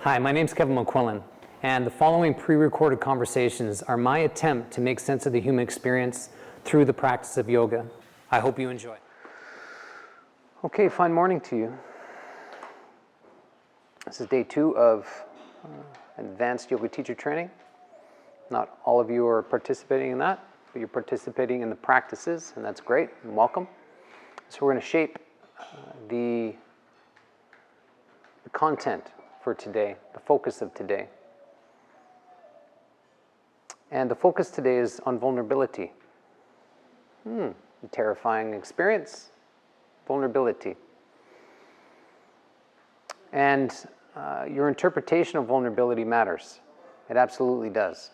Hi, my name's Kevin McQuillan, and the following pre-recorded conversations are my attempt to make sense of the human experience through the practice of yoga. I hope you enjoy. Okay, fine morning to you. This is day 2 of advanced yoga teacher training. Not all of you are participating in that, but you're participating in the practices, and that's great, and welcome. So we're going to shape the content for today, the focus of today. And the focus today is on vulnerability. A terrifying experience, vulnerability. And your interpretation of vulnerability matters. It absolutely does.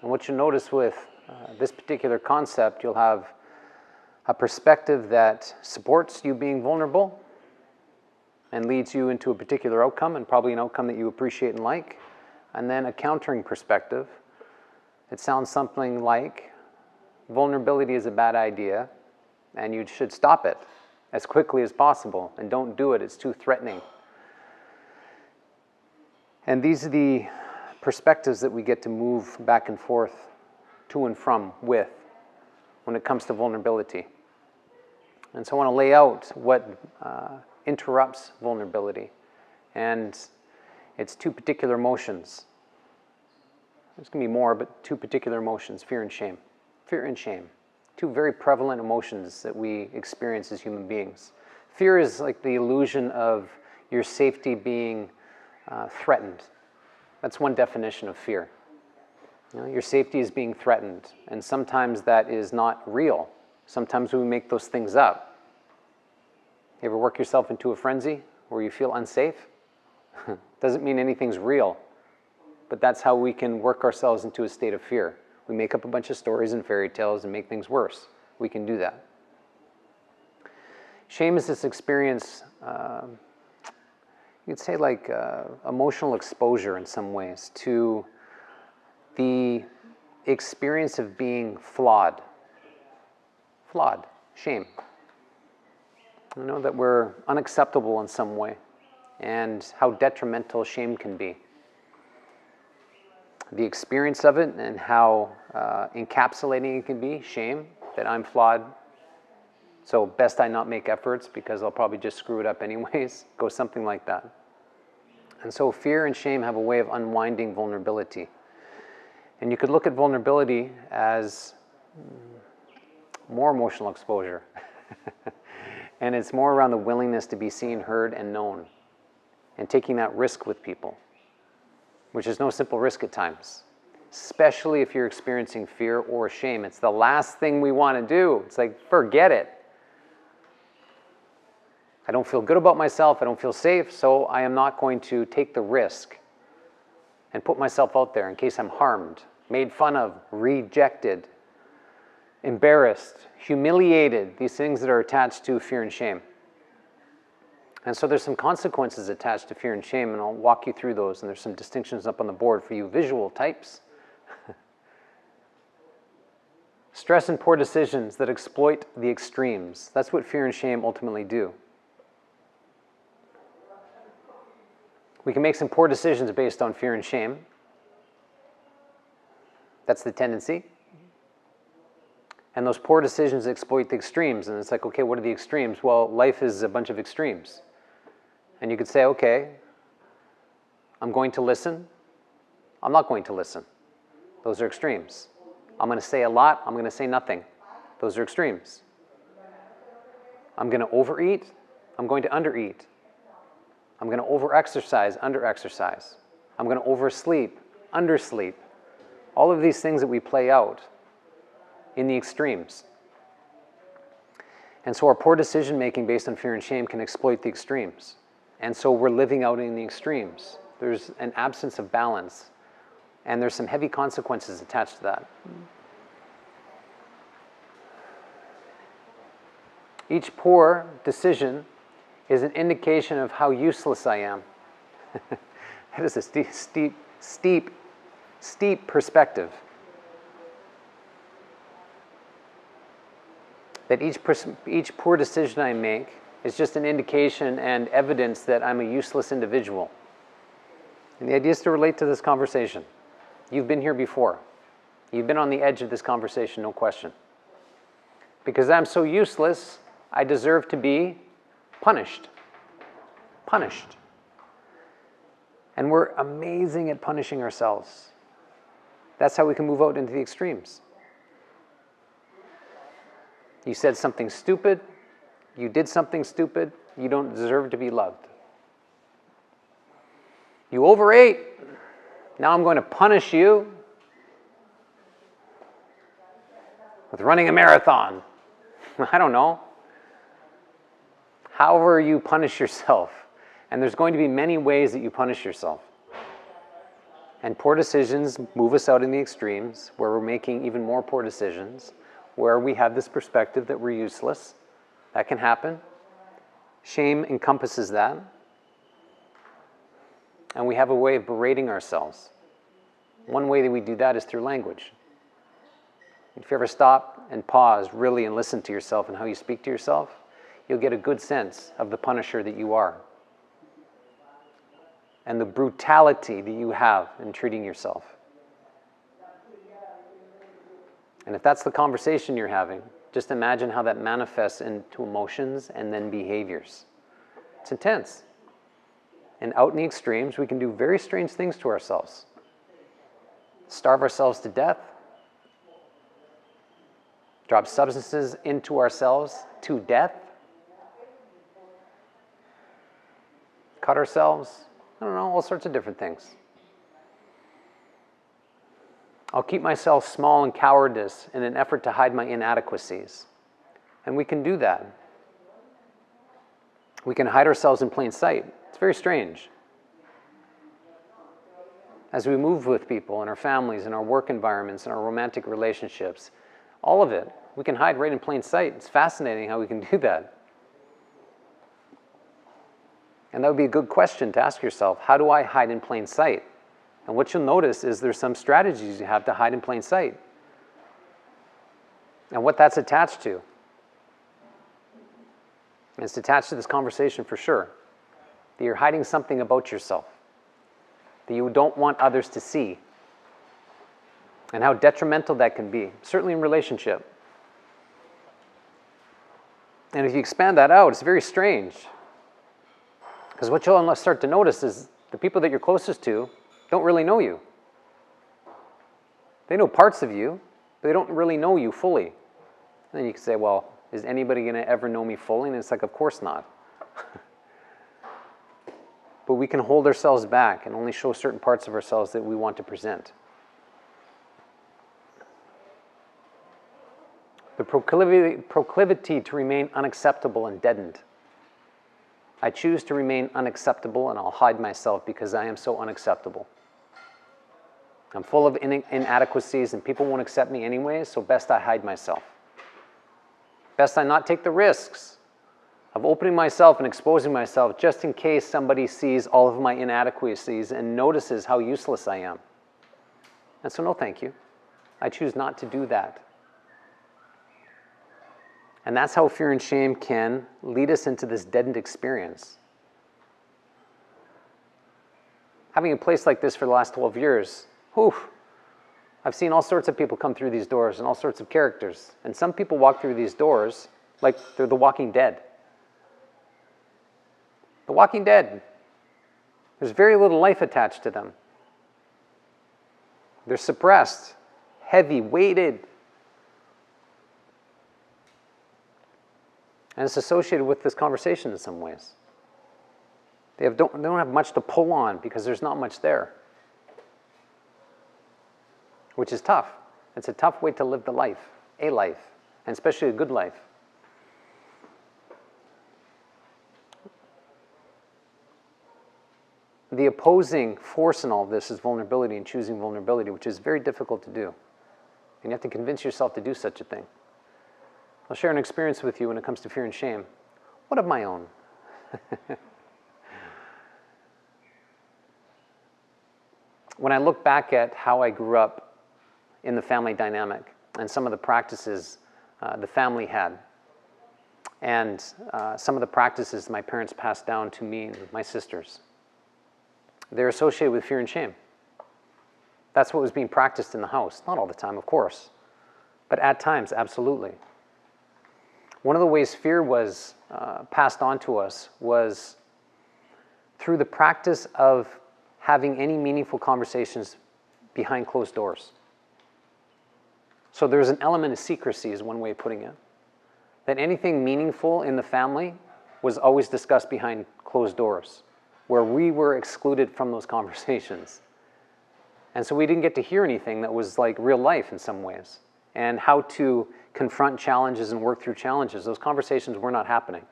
And what you'll notice with this particular concept, you'll have a perspective that supports you being vulnerable and leads you into a particular outcome, and probably an outcome that you appreciate and like. And then a countering perspective. It sounds something like vulnerability is a bad idea and you should stop it as quickly as possible, and don't do it, it's too threatening. And these are the perspectives that we get to move back and forth, to and from, with when it comes to vulnerability. And so I want to lay out what interrupts vulnerability, and it's 2 particular emotions. There's going to be more, but 2 particular emotions: fear and shame. Fear and shame, 2 very prevalent emotions that we experience as human beings. Fear is like the illusion of your safety being threatened. That's one definition of fear. You know, your safety is being threatened, and sometimes that is not real. Sometimes we make those things up. You ever work yourself into a frenzy where you feel unsafe? Doesn't mean anything's real, but that's how we can work ourselves into a state of fear. We make up a bunch of stories and fairy tales and make things worse. We can do that. Shame is this experience, you'd say like emotional exposure in some ways to the experience of being flawed. Flawed, shame. You know, that we're unacceptable in some way, and how detrimental shame can be. The experience of it and how encapsulating it can be, shame, that I'm flawed, so best I not make efforts because I'll probably just screw it up anyways, go something like that. And so fear and shame have a way of unwinding vulnerability. And you could look at vulnerability as more emotional exposure. And it's more around the willingness to be seen, heard, and known, and taking that risk with people, which is no simple risk at times, especially if you're experiencing fear or shame. It's the last thing we want to do. It's like, forget it. I don't feel good about myself. I don't feel safe, so I am not going to take the risk and put myself out there in case I'm harmed, made fun of, rejected, embarrassed, humiliated, these things that are attached to fear and shame. And so there's some consequences attached to fear and shame, and I'll walk you through those, and there's some distinctions up on the board for you visual types. Stress and poor decisions that exploit the extremes. That's what fear and shame ultimately do. We can make some poor decisions based on fear and shame. That's the tendency. And those poor decisions exploit the extremes. And it's like, okay, what are the extremes? Well, life is a bunch of extremes. And you could say, okay, I'm going to listen. I'm not going to listen. Those are extremes. I'm going to say a lot. I'm going to say nothing. Those are extremes. I'm going to overeat. I'm going to undereat. I'm going to overexercise, underexercise. I'm going to oversleep, undersleep. All of these things that we play out in the extremes. And so our poor decision making based on fear and shame can exploit the extremes. And so we're living out in the extremes. There's an absence of balance, and there's some heavy consequences attached to that. Each poor decision is an indication of how useless I am. That is a steep perspective. That each poor decision I make is just an indication and evidence that I'm a useless individual. And the idea is to relate to this conversation. You've been here before. You've been on the edge of this conversation, no question. Because I'm so useless, I deserve to be punished. Punished. And we're amazing at punishing ourselves. That's how we can move out into the extremes. You said something stupid, you did something stupid, you don't deserve to be loved. You overate, now I'm going to punish you with running a marathon. I don't know. However you punish yourself. And there's going to be many ways that you punish yourself. And poor decisions move us out in the extremes, where we're making even more poor decisions, where we have this perspective that we're useless. That can happen. Shame encompasses that. And we have a way of berating ourselves. One way that we do that is through language. If you ever stop and pause really and listen to yourself and how you speak to yourself, you'll get a good sense of the punisher that you are and the brutality that you have in treating yourself. And if that's the conversation you're having, just imagine how that manifests into emotions and then behaviors. It's intense. And out in the extremes, we can do very strange things to ourselves. Starve ourselves to death. Drop substances into ourselves to death. Cut ourselves. I don't know, all sorts of different things. I'll keep myself small and cowardice in an effort to hide my inadequacies. And we can do that. We can hide ourselves in plain sight. It's very strange. As we move with people in our families, in our work environments, in our romantic relationships, all of it, we can hide right in plain sight. It's fascinating how we can do that. And that would be a good question to ask yourself. How do I hide in plain sight? And what you'll notice is there's some strategies you have to hide in plain sight. And what that's attached to. And it's attached to this conversation for sure. That you're hiding something about yourself that you don't want others to see. And how detrimental that can be, certainly in relationship. And if you expand that out, it's very strange. Because what you'll start to notice is the people that you're closest to don't really know you. They know parts of you, but they don't really know you fully. And then you can say, well, is anybody going to ever know me fully? And it's like, of course not. But we can hold ourselves back and only show certain parts of ourselves that we want to present. The proclivity to remain unacceptable and deadened. I choose to remain unacceptable and I'll hide myself because I am so unacceptable. I'm full of inadequacies and people won't accept me anyways, so best I hide myself. Best I not take the risks of opening myself and exposing myself just in case somebody sees all of my inadequacies and notices how useless I am. And so no thank you. I choose not to do that. And that's how fear and shame can lead us into this deadened experience. Having a place like this for the last 12 years, I've seen all sorts of people come through these doors and all sorts of characters. And some people walk through these doors like they're the Walking Dead. The Walking Dead. There's very little life attached to them. They're suppressed, heavy, weighted. And it's associated with this conversation in some ways. They don't have much to pull on because there's not much there. Which is tough. It's a tough way to live the life, and especially a good life. The opposing force in all of this is vulnerability and choosing vulnerability, which is very difficult to do. And you have to convince yourself to do such a thing. I'll share an experience with you when it comes to fear and shame. One of my own. When I look back at how I grew up in the family dynamic and some of the practices the family had, and some of the practices my parents passed down to me and my sisters, they're associated with fear and shame. That's what was being practiced in the house. Not all the time, of course, but at times, absolutely. One of the ways fear was passed on to us was through the practice of having any meaningful conversations behind closed doors. So there's an element of secrecy, is one way of putting it. That anything meaningful in the family was always discussed behind closed doors, where we were excluded from those conversations. And so we didn't get to hear anything that was like real life in some ways, and how to confront challenges and work through challenges. Those conversations were not happening.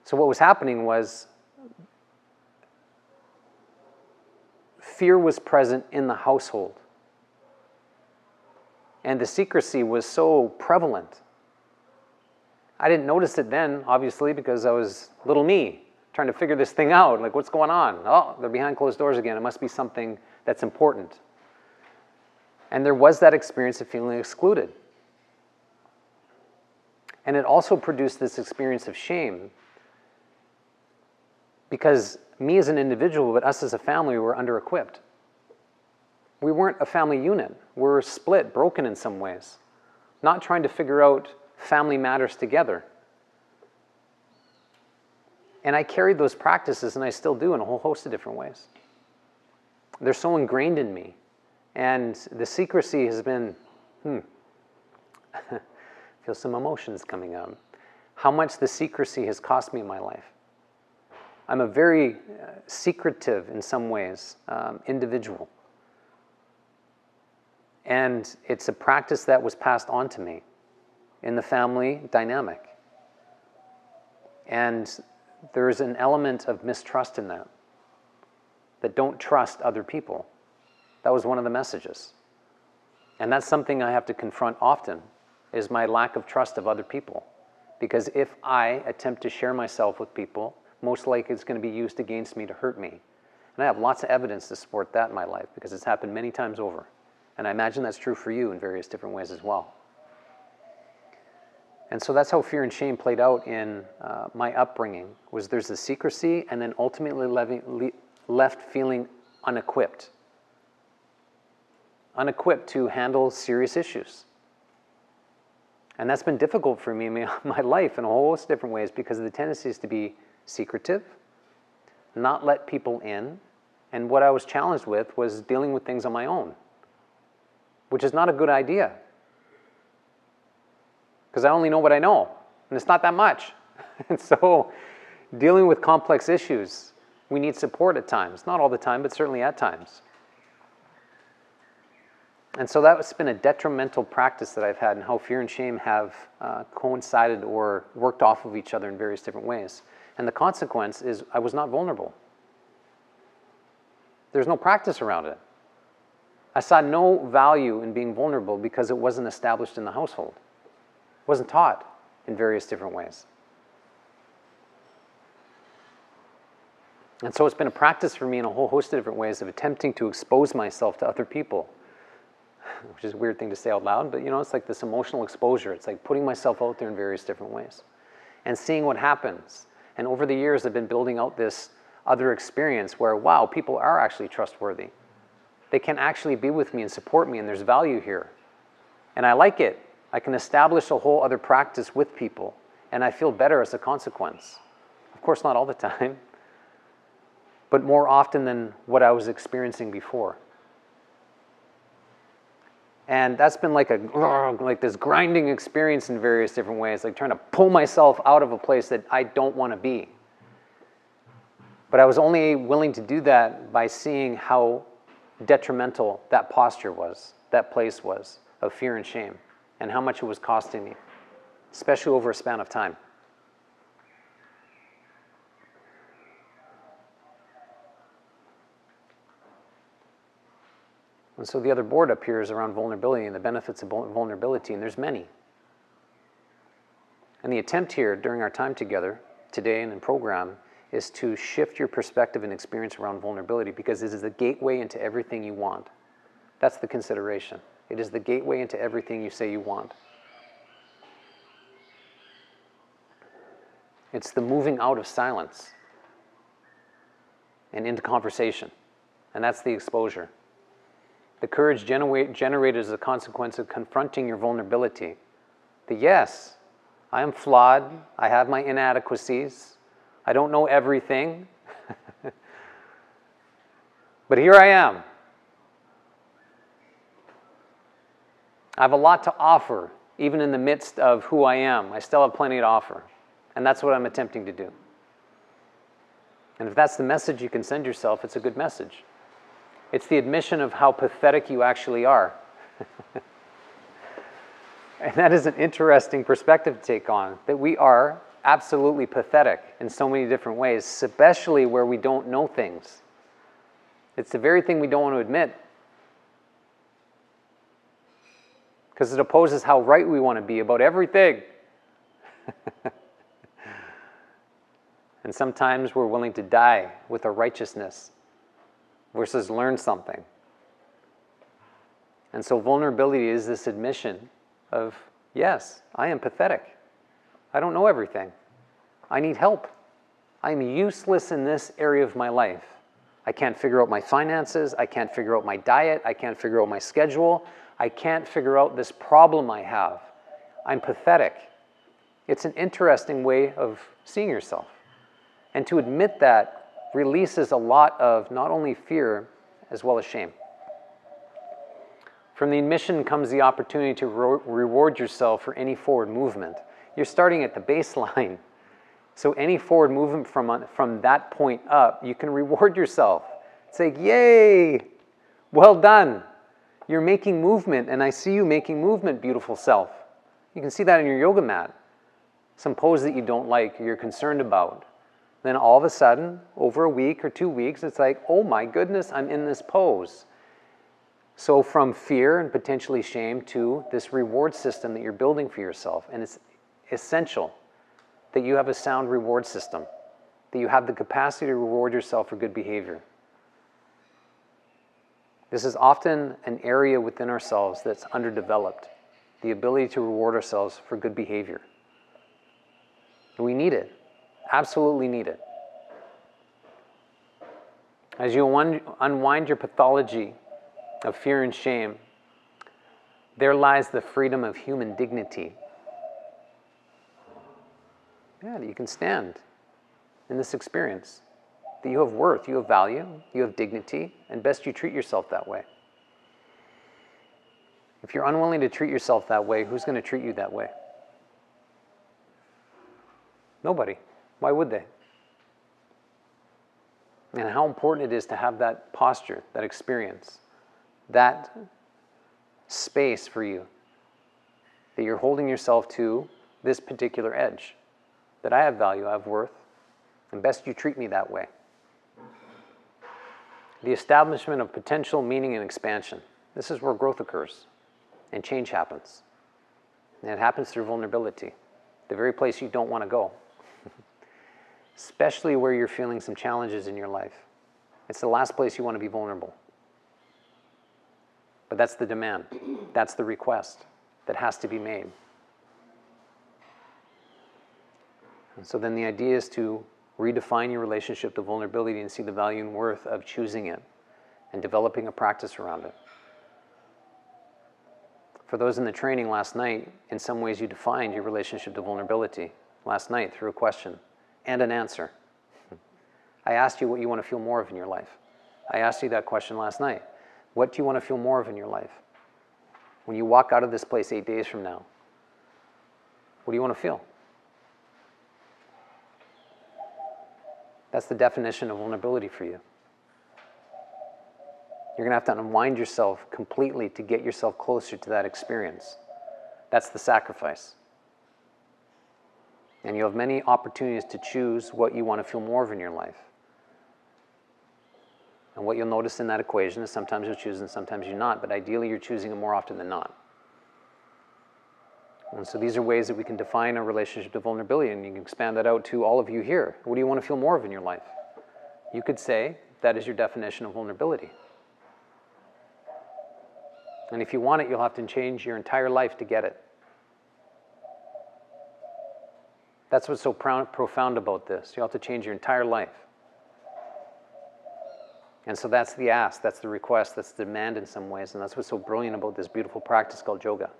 So what was happening was fear was present in the household. And the secrecy was so prevalent. I didn't notice it then, obviously, because I was little me, trying to figure this thing out. Like, what's going on? Oh, they're behind closed doors again. It must be something that's important. And there was that experience of feeling excluded. And it also produced this experience of shame, because me as an individual, but us as a family, were under-equipped. We weren't a family unit. We're split, broken in some ways, not trying to figure out family matters together. And I carried those practices, and I still do, in a whole host of different ways. They're so ingrained in me. And the secrecy has been, feel some emotions coming up. How much the secrecy has cost me in my life. I'm a very secretive, in some ways, individual. And it's a practice that was passed on to me in the family dynamic. And there's an element of mistrust in that don't trust other people. That was one of the messages. And that's something I have to confront often, is my lack of trust of other people. Because if I attempt to share myself with people, most likely it's going to be used against me to hurt me. And I have lots of evidence to support that in my life, because it's happened many times over. And I imagine that's true for you in various different ways as well. And so that's how fear and shame played out in my upbringing, was there's the secrecy, and then ultimately left feeling unequipped. Unequipped to handle serious issues. And that's been difficult for me in my life in a whole host of different ways, because of the tendencies to be secretive, not let people in, and what I was challenged with was dealing with things on my own, which is not a good idea, because I only know what I know, and it's not that much. And so dealing with complex issues, we need support at times, not all the time, but certainly at times. And so that's been a detrimental practice that I've had, and how fear and shame have coincided or worked off of each other in various different ways. And the consequence is I was not vulnerable. There's no practice around it. I saw no value in being vulnerable because it wasn't established in the household. It wasn't taught in various different ways. And so it's been a practice for me in a whole host of different ways of attempting to expose myself to other people, which is a weird thing to say out loud, but it's like this emotional exposure. It's like putting myself out there in various different ways and seeing what happens. And over the years, I've been building out this other experience where, wow, people are actually trustworthy. They can actually be with me and support me, and there's value here. And I like it. I can establish a whole other practice with people, and I feel better as a consequence. Of course, not all the time, but more often than what I was experiencing before. And that's been like this grinding experience in various different ways, like trying to pull myself out of a place that I don't want to be. But I was only willing to do that by seeing how detrimental that posture was, that place was, of fear and shame, and how much it was costing me, especially over a span of time. And so the other board up here is around vulnerability and the benefits of vulnerability, and there's many. And the attempt here during our time together, today and in program, is to shift your perspective and experience around vulnerability, because it is the gateway into everything you want. That's the consideration. It is the gateway into everything you say you want. It's the moving out of silence. and into conversation. And that's the exposure. The courage generated as a consequence of confronting your vulnerability. That yes, I am flawed, I have my inadequacies, I don't know everything, but here I am. I have a lot to offer, even in the midst of who I am. I still have plenty to offer. And that's what I'm attempting to do. And if that's the message you can send yourself, it's a good message. It's the admission of how pathetic you actually are. And that is an interesting perspective to take on, that we are absolutely pathetic in so many different ways, especially where we don't know things. It's the very thing we don't want to admit, because it opposes how right we want to be about everything. And sometimes we're willing to die with our righteousness versus learn something. And so vulnerability is this admission of, yes, I am pathetic. I don't know everything. I need help. I'm useless in this area of my life. I can't figure out my finances. I can't figure out my diet. I can't figure out my schedule. I can't figure out this problem I have. I'm pathetic. It's an interesting way of seeing yourself. And to admit that releases a lot of not only fear, as well as shame. From the admission comes the opportunity to reward yourself for any forward movement. You're starting at the baseline. So any forward movement from that point up, you can reward yourself. Say, yay, well done. You're making movement, and I see you making movement, beautiful self. You can see that in your yoga mat. Some pose that you don't like, or you're concerned about. Then all of a sudden, over a week or 2 weeks, it's like, oh my goodness, I'm in this pose. So from fear and potentially shame to this reward system that you're building for yourself. And it's essential that you have a sound reward system, that you have the capacity to reward yourself for good behavior. This is often an area within ourselves that's underdeveloped, the ability to reward ourselves for good behavior. And we need it. Absolutely need it. As you unwind your pathology of fear and shame, there lies the freedom of human dignity. Yeah, that you can stand in this experience, that you have worth, you have value, you have dignity, and best you treat yourself that way. If you're unwilling to treat yourself that way, who's going to treat you that way? Nobody. Why would they? And how important it is to have that posture, that experience, that space for you, that you're holding yourself to this particular edge, that I have value, I have worth, and best you treat me that way. The establishment of potential, meaning, and expansion. This is where growth occurs and change happens. And it happens through vulnerability, the very place you don't want to go. Especially where you're feeling some challenges in your life. It's the last place you want to be vulnerable. But that's the demand. That's the request that has to be made. And so then the idea is to redefine your relationship to vulnerability and see the value and worth of choosing it and developing a practice around it. For those in the training last night, in some ways you defined your relationship to vulnerability last night through a question and an answer. I asked you what you want to feel more of in your life. I asked you that question last night. What do you want to feel more of in your life? When you walk out of this place 8 days from now, what do you want to feel? That's the definition of vulnerability for you. You're going to have to unwind yourself completely to get yourself closer to that experience. That's the sacrifice. And you have many opportunities to choose what you want to feel more of in your life. And what you'll notice in that equation is sometimes you'll choose and sometimes you're not, but ideally you're choosing it more often than not. And so these are ways that we can define our relationship to vulnerability, and you can expand that out to all of you here. What do you want to feel more of in your life? You could say that is your definition of vulnerability. And if you want it, you'll have to change your entire life to get it. That's what's so profound about this. You'll have to change your entire life. And so that's the ask, that's the request, that's the demand in some ways, and that's what's so brilliant about this beautiful practice called yoga.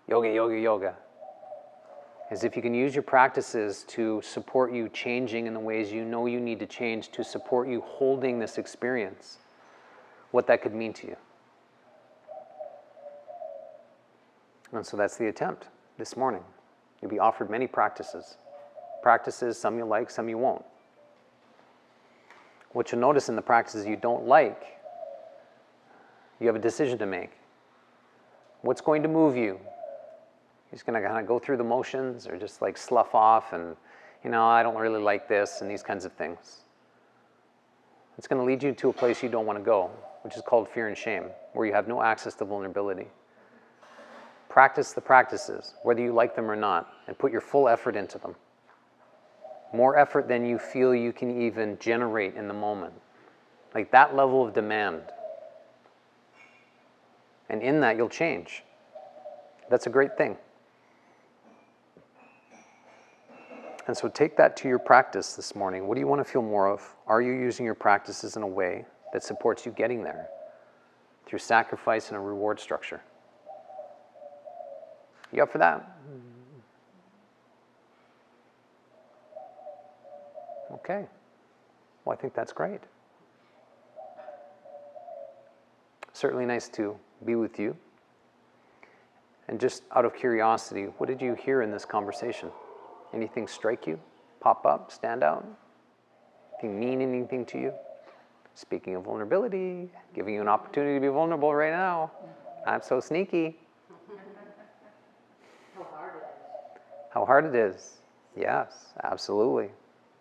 Yoga, yoga, yoga. Is if you can use your practices to support you changing in the ways you know you need to change to support you holding this experience, what that could mean to you. And so that's the attempt this morning. You'll be offered many practices. Practices, some you like, some you won't. What you'll notice in the practices you don't like, you have a decision to make. What's going to move you? You're just going to kind of go through the motions or just like slough off and, I don't really like this and these kinds of things. It's going to lead you to a place you don't want to go, which is called fear and shame, where you have no access to vulnerability. Practice the practices, whether you like them or not, and put your full effort into them. More effort than you feel you can even generate in the moment. Like that level of demand. And in that, you'll change. That's a great thing. And so take that to your practice this morning. What do you want to feel more of? Are you using your practices in a way that supports you getting there through sacrifice and a reward structure? You up for that? Okay. Well, I think that's great. Certainly nice to be with you. And just out of curiosity, what did you hear in this conversation? Anything strike you? Pop up? Stand out? Anything mean anything to you? Speaking of vulnerability, giving you an opportunity to be vulnerable right now. I'm so sneaky. How hard it is. Yes, absolutely.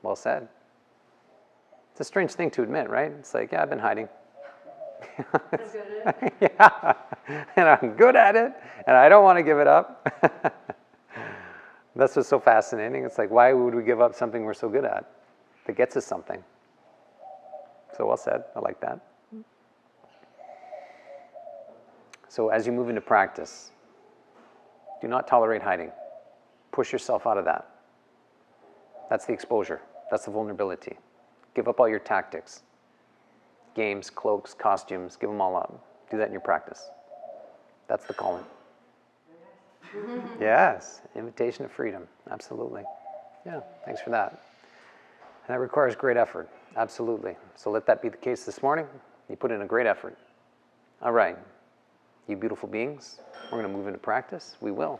Well said. It's a strange thing to admit, right? It's like, yeah, I've been hiding. I'm good at it. Yeah, and I'm good at it, and I don't want to give it up. That's what's so fascinating. It's like, why would we give up something we're so good at that gets us something? So well said. I like that. So as you move into practice, do not tolerate hiding. Push yourself out of that. That's the exposure. That's the vulnerability. Give up all your tactics. Games, cloaks, costumes, give them all up. Do that in your practice. That's the calling. Yes, invitation to freedom. Absolutely. Yeah, thanks for that. And that requires great effort. Absolutely. So let that be the case this morning. You put in a great effort. All right. You beautiful beings, we're going to move into practice. We will.